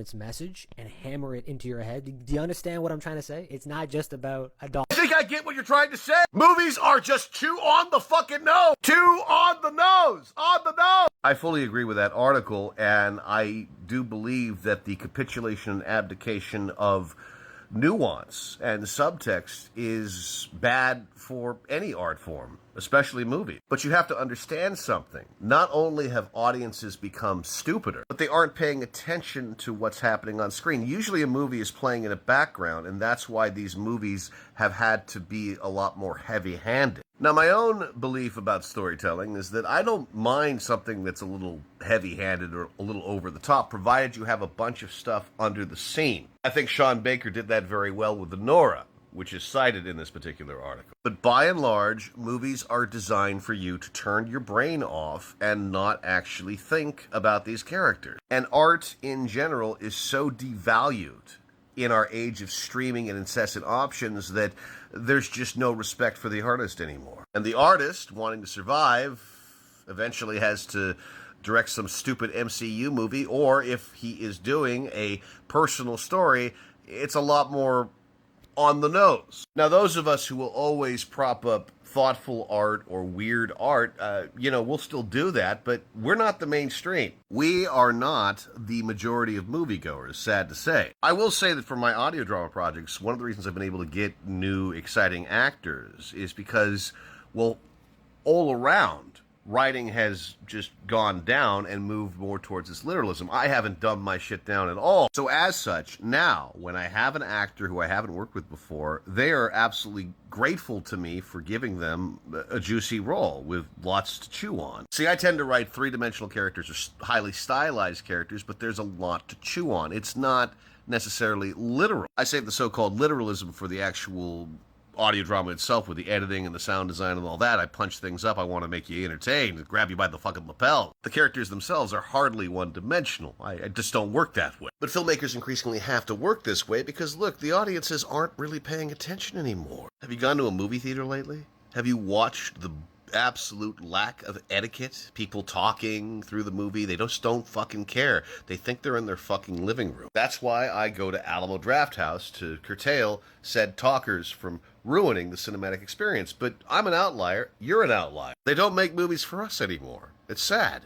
its message and hammer it into your head. Do you understand what I'm trying to say? It's not just about a dog. I think I get what you're trying to say. Movies are just too on the fucking nose. Too on the nose. On the nose. I fully agree with that article, and I do believe that the capitulation and abdication of nuance and subtext is bad for any art form, especially movie. But you have to understand something. Not only have audiences become stupider, but they aren't paying attention to what's happening on screen. Usually a movie is playing in a background, and that's why these movies have had to be a lot more heavy-handed. Now, my own belief about storytelling is that I don't mind something that's a little heavy-handed or a little over the top, provided you have a bunch of stuff under the scene. I think Sean Baker did that very well with the Nora, which is cited in this particular article. But by and large, movies are designed for you to turn your brain off and not actually think about these characters. And art in general is so devalued in our age of streaming and incessant options that there's just no respect for the artist anymore. And the artist, wanting to survive, eventually has to direct some stupid MCU movie, or if he is doing a personal story, it's a lot more on the nose. Now, those of us who will always prop up thoughtful art or weird art, we'll still do that, but we're not the mainstream. We are not the majority of moviegoers, sad to say. I will say that for my audio drama projects, one of the reasons I've been able to get new, exciting actors is because, well, all around, writing has just gone down and moved more towards this literalism. I haven't dumbed my shit down at all. So as such, now, when I have an actor who I haven't worked with before, they are absolutely grateful to me for giving them a juicy role with lots to chew on. See, I tend to write three-dimensional characters or highly stylized characters, but there's a lot to chew on. It's not necessarily literal. I save the so-called literalism for the actual audio drama itself, with the editing and the sound design and all that. I punch things up. I want to make you entertained, grab you by the fucking lapel. The characters themselves are hardly one-dimensional. I just don't work that way. But filmmakers increasingly have to work this way because, look, the audiences aren't really paying attention anymore. Have you gone to a movie theater lately? Have you watched the absolute lack of etiquette? People talking through the movie, they just don't fucking care. They think they're in their fucking living room. That's why I go to Alamo Drafthouse to curtail said talkers from ruining the cinematic experience. But I'm an outlier, you're an outlier. They don't make movies for us anymore. It's sad.